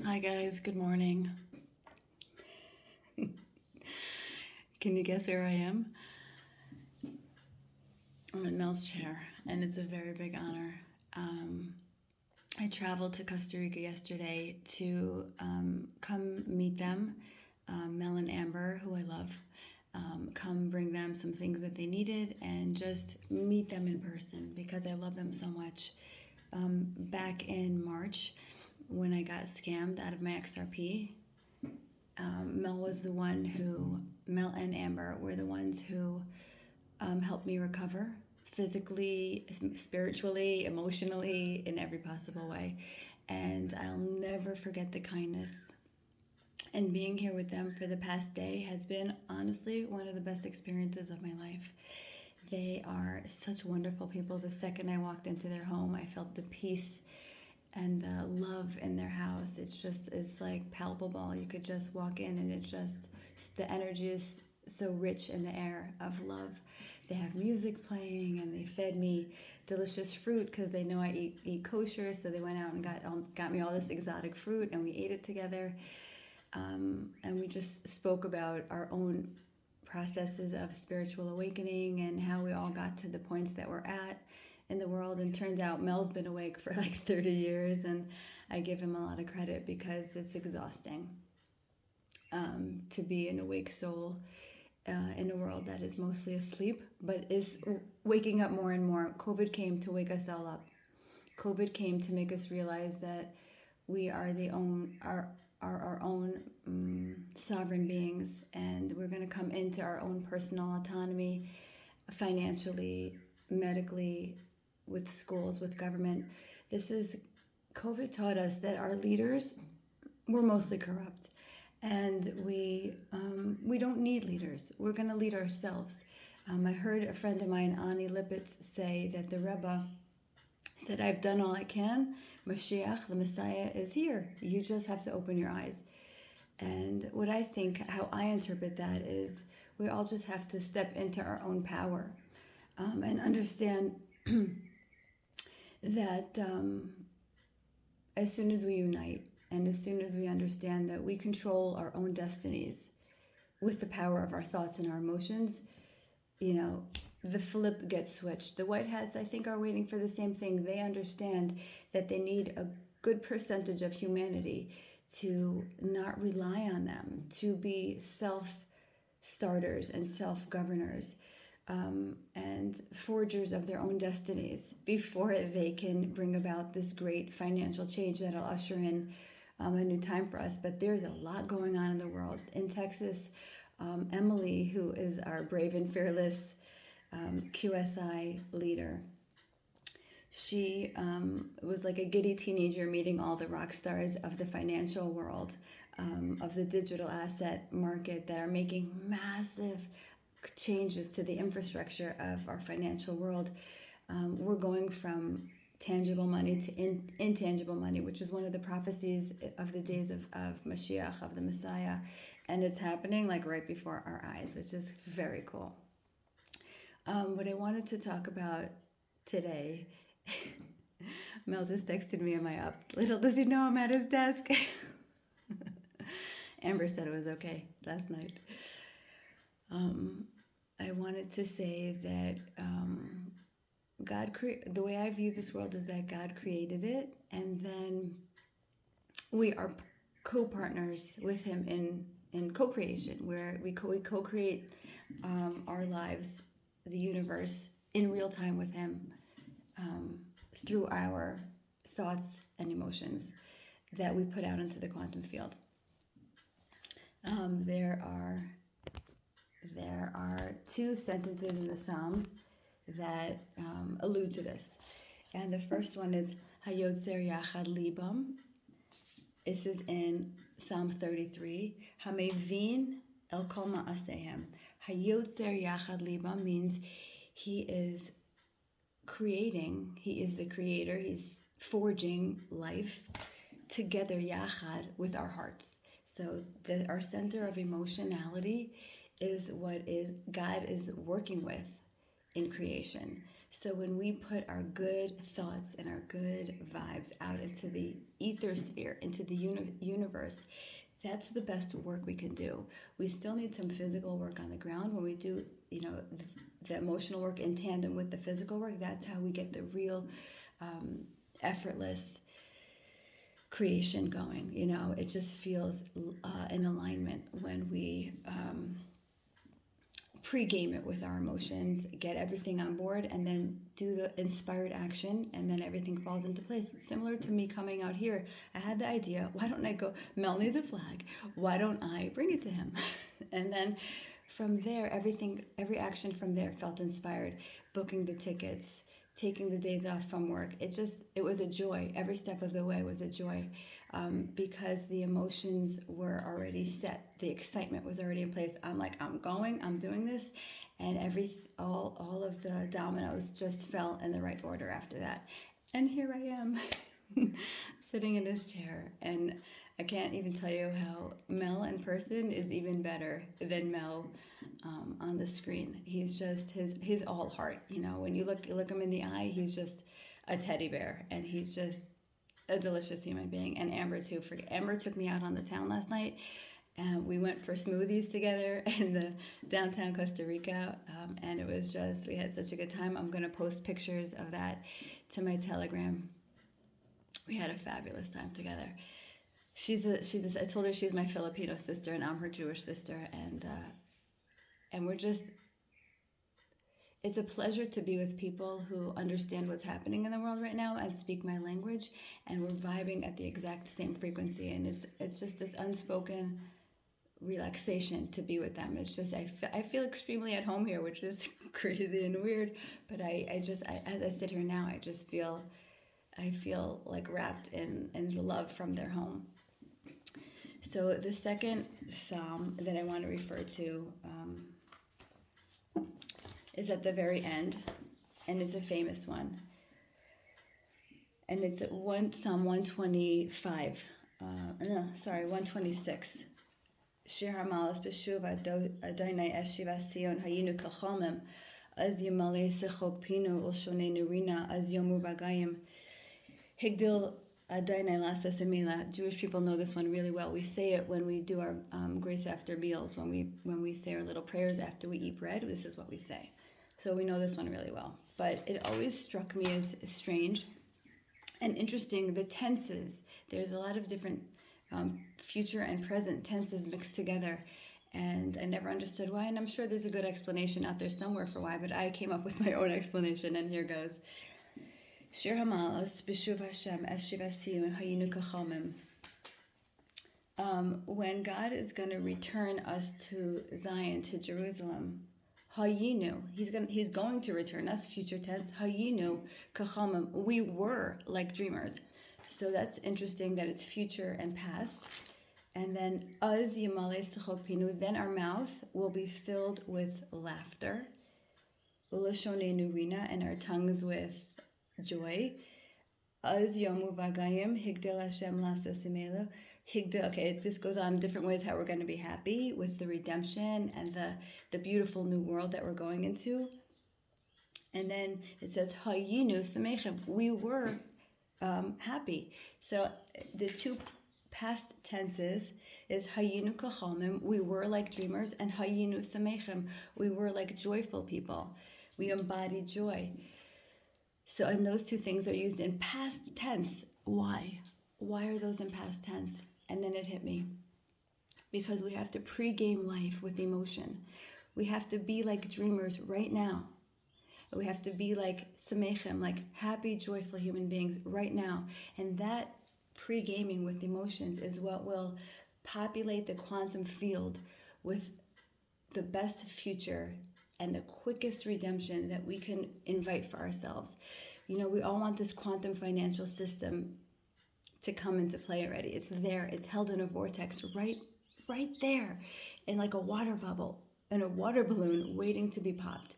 Hi guys, good morning. Can you guess where I am? I'm in Mel's chair, and it's a very big honor. Um, I traveled to Costa Rica yesterday to come meet them, Mel and Amber, who I love. Come bring them some things that they needed and just meet them in person because I love them so much. Back in March, when I got scammed out of my XRP, Mel and Amber were the ones who helped me recover physically, spiritually, emotionally, in every possible way. And I'll never forget the kindness. And being here with them for the past day has been honestly one of the best experiences of my life. They are such wonderful people. The second I walked into their home, I felt the peace and the love in their house. It's like palpable. You could just walk in and the energy is so rich in the air of love. They have music playing and they fed me delicious fruit because they know I eat kosher. So they went out and got me all this exotic fruit and we ate it together. And we just spoke about our own processes of spiritual awakening and how we all got to the points that we're at in the world. And turns out Mel's been awake for like 30 years, and I give him a lot of credit because it's exhausting to be an awake soul in a world that is mostly asleep, but is waking up more and more. COVID came to wake us all up. COVID came to make us realize that we are our own sovereign beings, and we're going to come into our own personal autonomy, financially, medically, with schools, with government. COVID taught us that our leaders were mostly corrupt, and we don't need leaders. We're going to lead ourselves. I heard a friend of mine, Ani Lippitz, say that the Rebbe said, "I've done all I can. Mashiach, the Messiah, is here. You just have to open your eyes." And how I interpret that is, we all just have to step into our own power and understand that as soon as we unite and as soon as we understand that we control our own destinies with the power of our thoughts and our emotions, the flip gets switched. The white hats, I think, are waiting for the same thing. They understand that they need a good percentage of humanity to not rely on them, to be self-starters and self-governors, and forgers of their own destinies before they can bring about this great financial change that'll usher in a new time for us. But there's a lot going on in the world. In Texas, Emily, who is our brave and fearless QSI leader, she was like a giddy teenager meeting all the rock stars of the financial world, of the digital asset market that are making massive changes to the infrastructure of our financial world. We're going from tangible money to intangible money, which is one of the prophecies of the days of Mashiach, of the Messiah. And it's happening like right before our eyes, which is very cool. What I wanted to talk about today, Mel just texted me, "Am I up?" Little does he know I'm at his desk. Amber said it was okay last night. I wanted to say that the way I view this world is that God created it, and then we are co-partners with Him in co-creation, where we co-create our lives, the universe, in real time with Him, through our thoughts and emotions that we put out into the quantum field. There are two sentences in the Psalms that allude to this. And the first one is Hayotzer Yachad Libam. This is in Psalm 33. Hamevin El Kol Ma'asehem. Hayotzer Yachad Libam means He is creating, He is the creator, He's forging life together, Yachad, with our hearts. So our center of emotionality is what God is working with in creation. So when we put our good thoughts and our good vibes out into the ether sphere, into the universe, that's the best work we can do. We still need some physical work on the ground. When we do, the emotional work in tandem with the physical work, that's how we get the real effortless creation going. It just feels in alignment when we pre-game it with our emotions, get everything on board, and then do the inspired action, and then everything falls into place. It's similar to me coming out here. I had the idea, why don't I go, Mel needs a flag, why don't I bring it to him? And then from there, every action from there felt inspired. Booking the tickets, taking the days off from work, it was a joy. Every step of the way was a joy. Because the emotions were already set, the excitement was already in place. I'm like, I'm going, I'm doing this, and all of the dominoes just fell in the right order after that. And here I am, sitting in this chair, and I can't even tell you how Mel in person is even better than Mel on the screen. He's just he's all heart. When you look him in the eye, he's just a teddy bear, and he's just a delicious human being. And Amber too. Amber took me out on the town last night, and we went for smoothies together in the downtown Costa Rica, and it was just, we had such a good time. I'm gonna post pictures of that to my Telegram. We had a fabulous time together. I told her she's my Filipino sister and I'm her Jewish sister, and we're just, it's a pleasure to be with people who understand what's happening in the world right now and speak my language, and we're vibing at the exact same frequency. And it's just this unspoken relaxation to be with them. It's just, I feel extremely at home here, which is crazy and weird. But as I sit here now, I feel like wrapped in the love from their home. So the second psalm that I want to refer to is at the very end, and it's a famous one. And it's Psalm 125. 126. Shir HaMalos B'Shuva Adonai Eshiva Sion Hayinu Kachamim Az Yamale Sechok Pinu Ulshone Nurina Az Yomu Bagayim Higdil Adonai Lasa Semila. Jewish people know this one really well. We say it when we do our grace after meals, when we say our little prayers after we eat bread. This is what we say. So we know this one really well. But it always struck me as strange and interesting, the tenses. There's a lot of different future and present tenses mixed together, and I never understood why, and I'm sure there's a good explanation out there somewhere for why, but I came up with my own explanation, and here goes. Shir HaMalos B'Shuv Hashem Eshiv Asiyun Hayinu Kachamim. When God is going to return us to Zion, to Jerusalem, Hayinu, he's going to return us, future tense, Hayinu Kachamim, we were like dreamers. So that's interesting that it's future and past. And then Az Yamale Sechok Pinu, then our mouth will be filled with laughter. Ulashone Nurina, and our tongues with joy. Az Yomu Vagayim Higdel Hashem Lasosimelu. Higdel, okay, this goes on in different ways how we're going to be happy with the redemption and the beautiful new world that we're going into. And then it says Hayinu Samechem, we were happy. So the two past tenses is Hayinu Kachamim, we were like dreamers, and Hayinu Samechem, we were like joyful people. We embody joy. So, and those two things are used in past tense. Why? Why are those in past tense? And then it hit me. Because we have to pre-game life with emotion. We have to be like dreamers right now. We have to be like samechem, like happy, joyful human beings right now. And that pre-gaming with emotions is what will populate the quantum field with the best future and the quickest redemption that we can invite for ourselves. We all want this quantum financial system to come into play already. It's there. It's held in a vortex right there, in like a water bubble, in a water balloon waiting to be popped.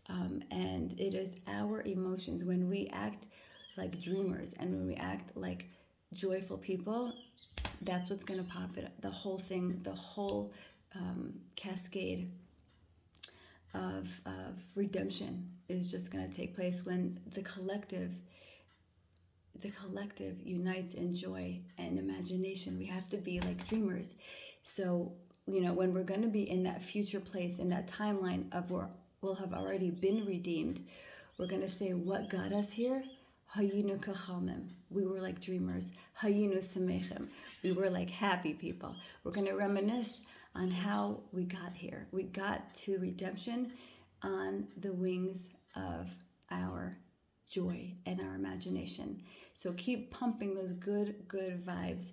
And it is our emotions, when we act like dreamers and when we act like joyful people, that's what's going to pop it, the whole thing, the whole cascade of redemption is just going to take place when the collective unites in joy and imagination. We have to be like dreamers. So, when we're going to be in that future place, in that timeline of where we'll have already been redeemed, we're going to say, what got us here? Hayinu kachamim. We were like dreamers. Hayinu samechim. We were like happy people. We're going to reminisce on how we got here. We got to redemption on the wings of our joy and our imagination. So keep pumping those good vibes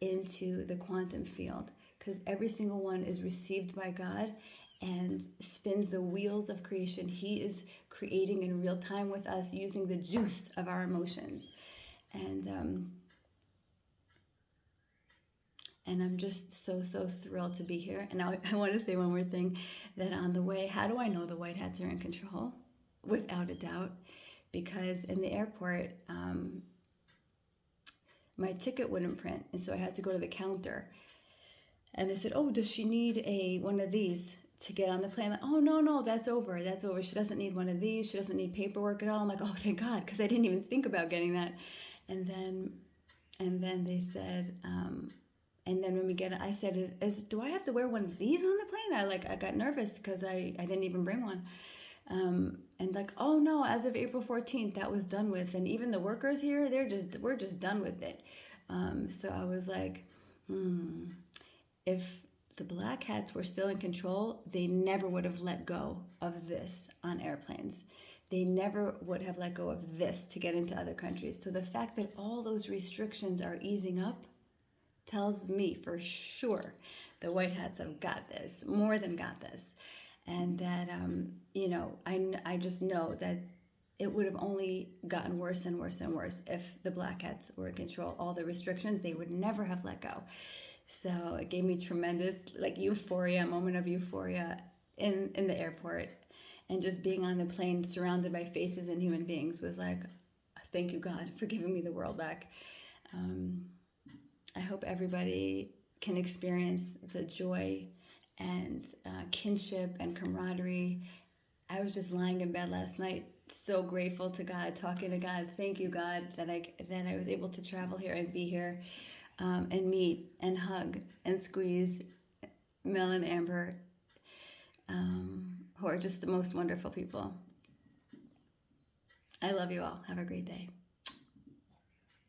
into the quantum field, because every single one is received by God and spins the wheels of creation. He is creating in real time with us using the juice of our emotions. And I'm just so thrilled to be here. And I want to say one more thing, that on the way, how do I know the white hats are in control? Without a doubt. Because in the airport, my ticket wouldn't print. And so I had to go to the counter. And they said, oh, does she need one of these to get on the plane? Like, oh, no, that's over. She doesn't need one of these. She doesn't need paperwork at all. I'm like, oh, thank God, because I didn't even think about getting that. And then they said, and then when we get it, I said, do I have to wear one of these on the plane? I got nervous because I didn't even bring one. And like, oh no, as of April 14th, that was done with. And even the workers here, we're just done with it. So I was like, if the black hats were still in control, they never would have let go of this on airplanes. They never would have let go of this to get into other countries. So the fact that all those restrictions are easing up tells me for sure the white hats have got this, more than got this. And that, I just know that it would have only gotten worse and worse and worse if the black hats were in control. All the restrictions, they would never have let go. So it gave me tremendous, euphoria, a moment of euphoria in the airport. And just being on the plane surrounded by faces and human beings was like, thank you, God, for giving me the world back. I hope everybody can experience the joy and kinship and camaraderie. I was just lying in bed last night, so grateful to God, talking to God. Thank you, God, that I was able to travel here and be here, and meet and hug and squeeze Mel and Amber, who are just the most wonderful people. I love you all. Have a great day.